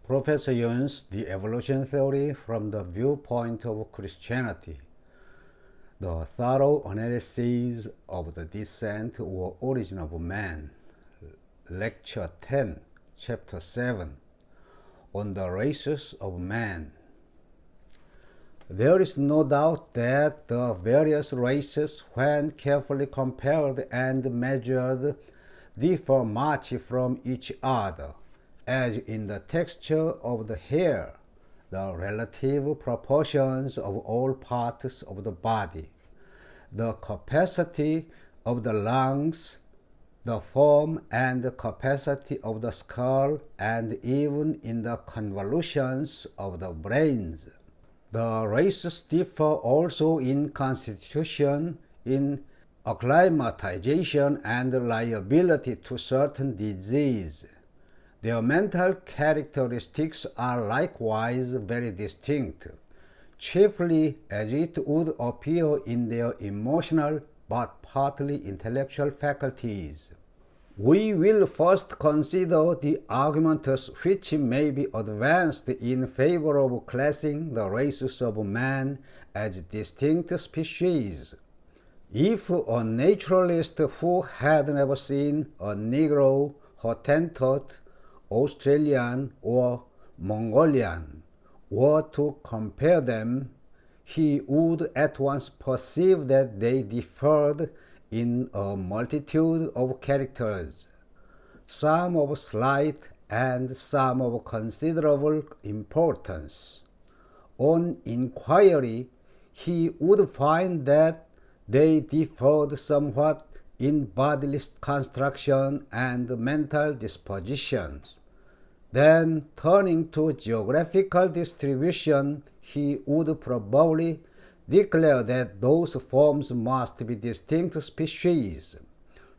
Professor Yun's The Evolution Theory from the Viewpoint of Christianity. The thorough analysis of the descent or origin of man. Lecture 10, Chapter 7, on the races of man. There is no doubt that the various races, when carefully compared and measured, differ much from each other, as in the texture of the hair, the relative proportions of all parts of the body, the capacity of the lungs, the form and capacity of the skull, and even in the convolutions of the brains. The races differ also in constitution, in acclimatization, and liability to certain disease. Their mental characteristics are likewise very distinct, chiefly as it would appear in their emotional but partly intellectual faculties. We will first consider the arguments which may be advanced in favor of classing the races of man as distinct species. If a naturalist who had never seen a Negro, Hottentot, Australian, or Mongolian were to compare them, he would at once perceive that they differed in a multitude of characters, some of slight and some of considerable importance. On inquiry, he would find that they differed somewhat in bodily construction and mental dispositions. Then, turning to geographical distribution, he would probably declare that those forms must be distinct species,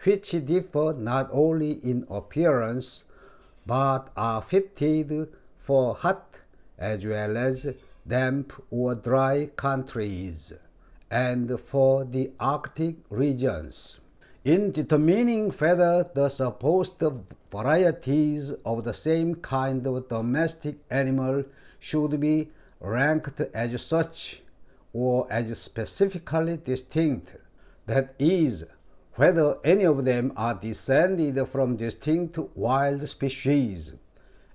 which differ not only in appearance, but are fitted for hot as well as damp or dry countries, and for the Arctic regions. In determining whether the supposed varieties of the same kind of domestic animal should be ranked as such or as specifically distinct, that is, whether any of them are descended from distinct wild species,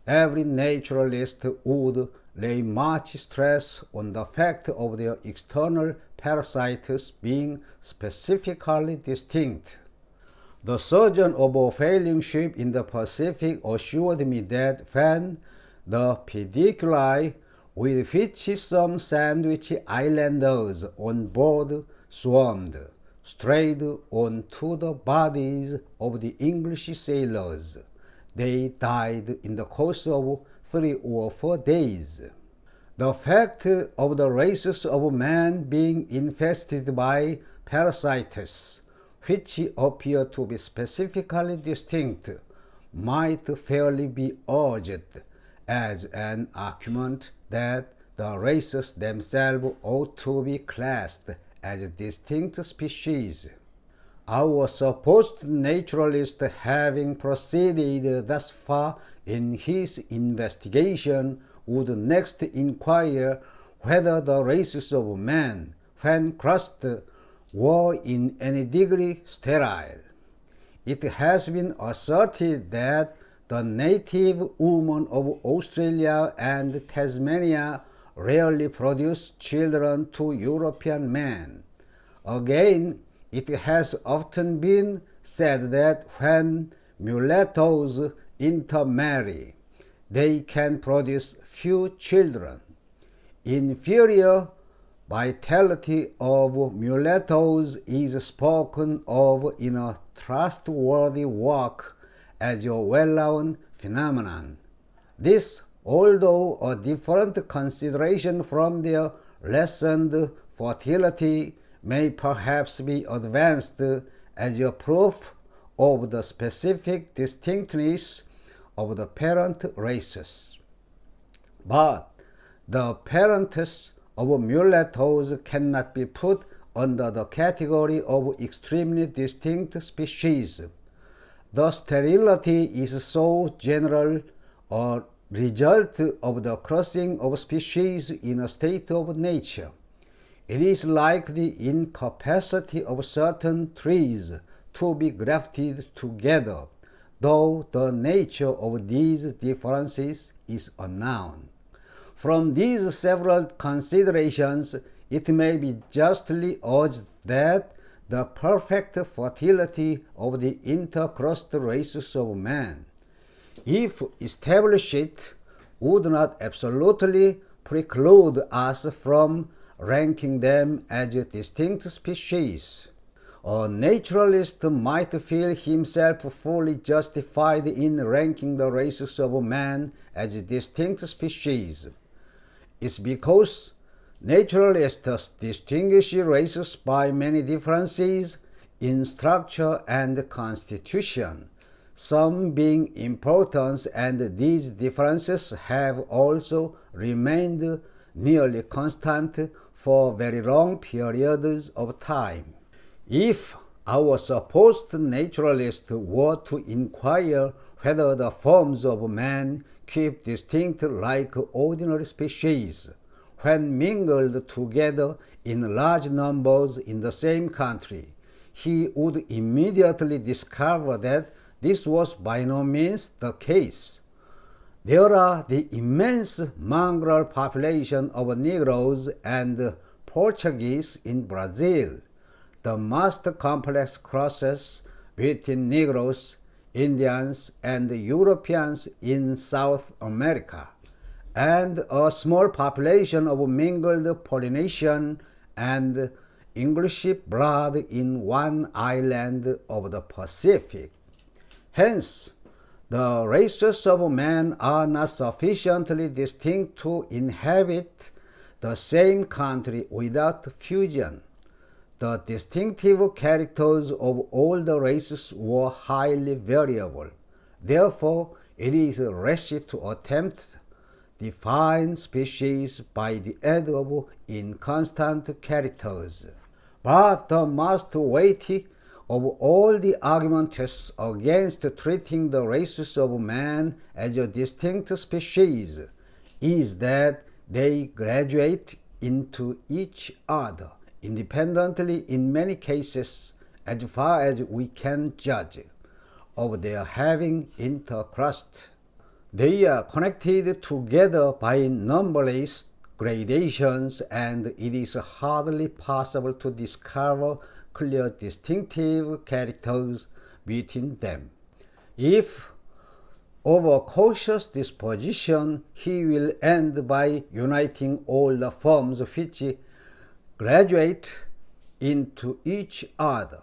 every naturalist would lay much stress on the fact of their external parasites being specifically distinct. The surgeon of a failing ship in the Pacific assured me that when the pediculi with which some Sandwich Islanders on board swarmed strayed onto the bodies of the English sailors, they died in the course of 3 or 4 days. The fact of the races of man being infested by parasites, which appear to be specifically distinct, might fairly be urged as an argument that the races themselves ought to be classed as distinct species. Our supposed naturalist, having proceeded thus far in his investigation, would next inquire whether the races of man, when crossed, were in any degree sterile. It has been asserted that the native women of Australia and Tasmania rarely produce children to European men. Again, it has often been said that when mulattoes intermarry, they can produce few children. Inferior vitality of mulattoes is spoken of in a trustworthy work as a well-known phenomenon. This, although a different consideration from their lessened fertility, may perhaps be advanced as a proof of the specific distinctness of the parent races. But the parents of mulattoes cannot be put under the category of extremely distinct species. The sterility is so general a result of the crossing of species in a state of nature. It is like the incapacity of certain trees to be grafted together, though the nature of these differences is unknown. From these several considerations, it may be justly urged that the perfect fertility of the intercrossed races of man, if established, would not absolutely preclude us from ranking them as distinct species. A naturalist might feel himself fully justified in ranking the races of man as distinct species. It's because naturalists distinguish races by many differences in structure and constitution, some being important, and these differences have also remained nearly constant for very long periods of time. If our supposed naturalists were to inquire whether the forms of man keep distinct like ordinary species, when mingled together in large numbers in the same country, he would immediately discover that this was by no means the case. There are the immense mongrel population of Negroes and Portuguese in Brazil, the most complex crosses between Negroes, Indians, and Europeans in South America, and a small population of mingled Polynesian and English blood in one island of the Pacific. Hence, the races of man are not sufficiently distinct to inhabit the same country without fusion. The distinctive characters of all the races were highly variable. Therefore, it is rash to attempt define species by the aid of inconstant characters. But the most weighty of all the arguments against treating the races of man as a distinct species is that they graduate into each other independently in many cases, as far as we can judge, of their having intercrossed. They are connected together by numberless gradations, and it is hardly possible to discover clear distinctive characters between them. If of a cautious disposition, he will end by uniting all the forms which graduate into each other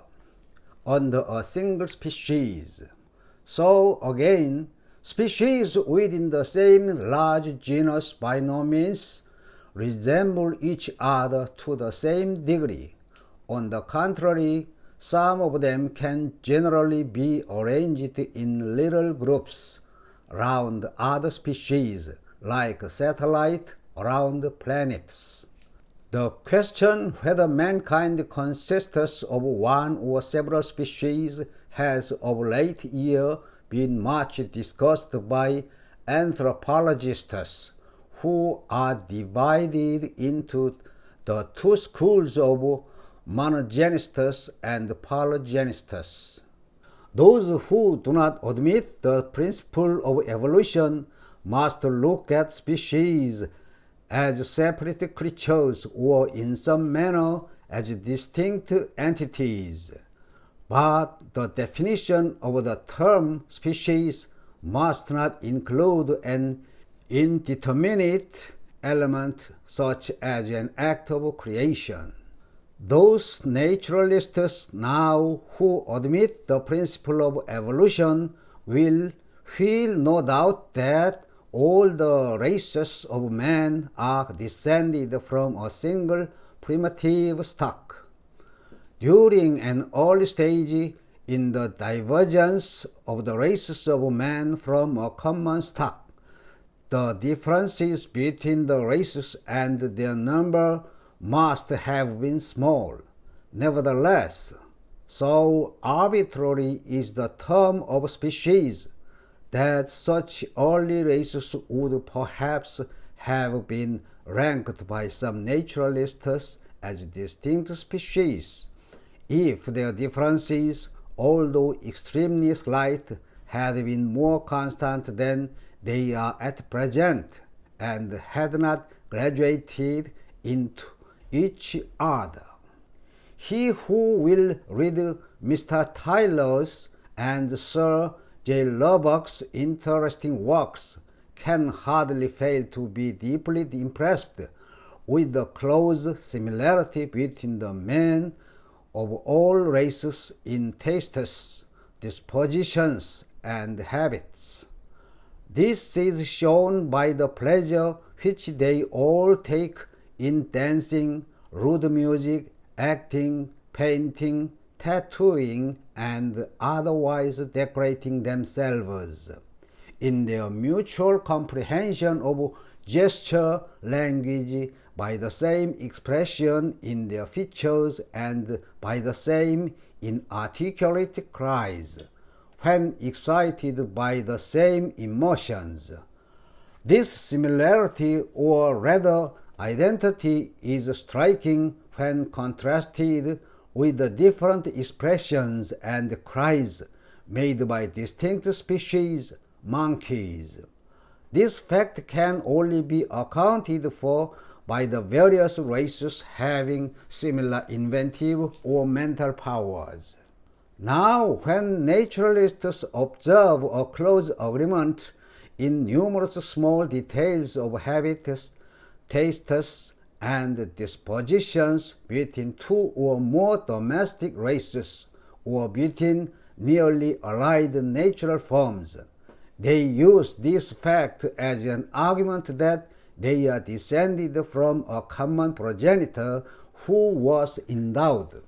under a single species. So again, species within the same large genus by no means resemble each other to the same degree. On the contrary, some of them can generally be arranged in little groups around other species, like satellites around planets. The question whether mankind consists of one or several species has of late years been much discussed by anthropologists, who are divided into the two schools of monogenists and polygenists. Those who do not admit the principle of evolution must look at species as separate creatures or in some manner as distinct entities. But the definition of the term species must not include an indeterminate element such as an act of creation. Those naturalists now who admit the principle of evolution will feel no doubt that all the races of man are descended from a single primitive stock. During an early stage in the divergence of the races of man from a common stock, the differences between the races and their number must have been small. Nevertheless, so arbitrary is the term of species, that such early races would perhaps have been ranked by some naturalists as distinct species, if their differences, although extremely slight, had been more constant than they are at present, and had not graduated into each other. He who will read Mr. Tyler's and Sir J. Lubbock's interesting works can hardly fail to be deeply impressed with the close similarity between the men of all races in tastes, dispositions, and habits. This is shown by the pleasure which they all take in dancing, rude music, acting, painting, tattooing, and otherwise decorating themselves, in their mutual comprehension of gesture language, by the same expression in their features, and by the same inarticulate cries, when excited by the same emotions. This similarity, or rather identity, is striking when contrasted with the different expressions and cries made by distinct species, monkeys. This fact can only be accounted for by the various races having similar inventive or mental powers. Now, when naturalists observe a close agreement in numerous small details of habits, tastes, and dispositions between two or more domestic races, or between nearly allied natural forms, they use this fact as an argument that they are descended from a common progenitor who was endowed,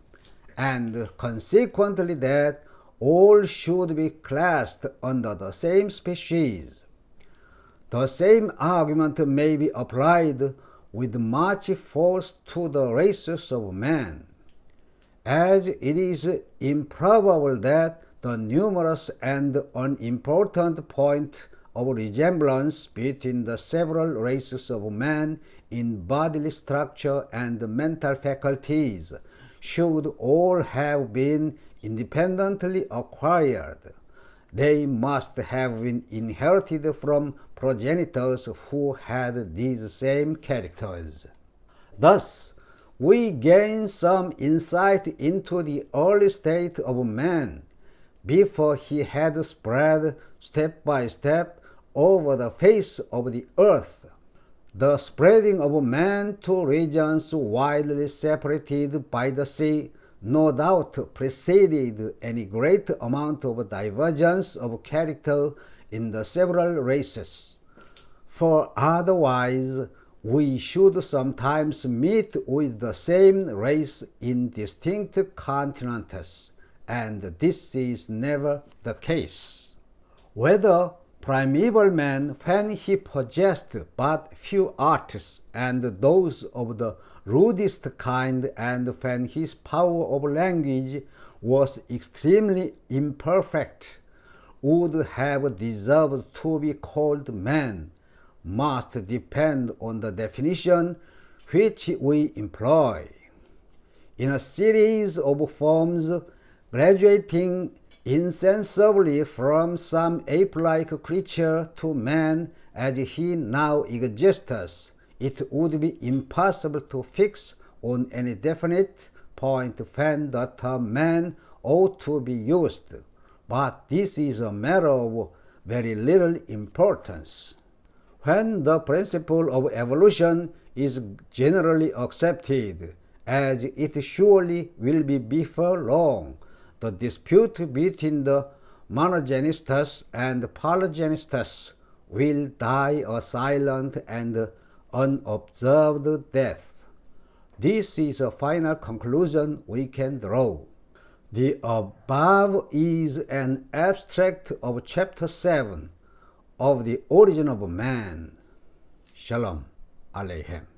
and consequently that all should be classed under the same species. The same argument may be applied with much force to the races of man, as it is improbable that the numerous and unimportant point of resemblance between the several races of man in bodily structure and mental faculties should all have been independently acquired. They must have been inherited from progenitors who had these same characters. Thus, we gain some insight into the early state of man before he had spread step by step over the face of the earth. The spreading of man to regions widely separated by the sea no doubt preceded any great amount of divergence of character in the several races, for otherwise we should sometimes meet with the same race in distinct continents, and this is never the case. Whether primeval man, when he possessed but few arts, and those of the rudest kind, and when his power of language was extremely imperfect, would have deserved to be called man, must depend on the definition which we employ. In a series of forms graduating insensibly from some ape-like creature to man as he now exists, it would be impossible to fix on any definite point when the term man ought to be used, but this is a matter of very little importance. When the principle of evolution is generally accepted, as it surely will be before long, the dispute between the monogenists and polygenists will die a silent and unobserved death. This is a final conclusion we can draw. The above is an abstract of Chapter 7 of the Origin of Man. Shalom Aleichem.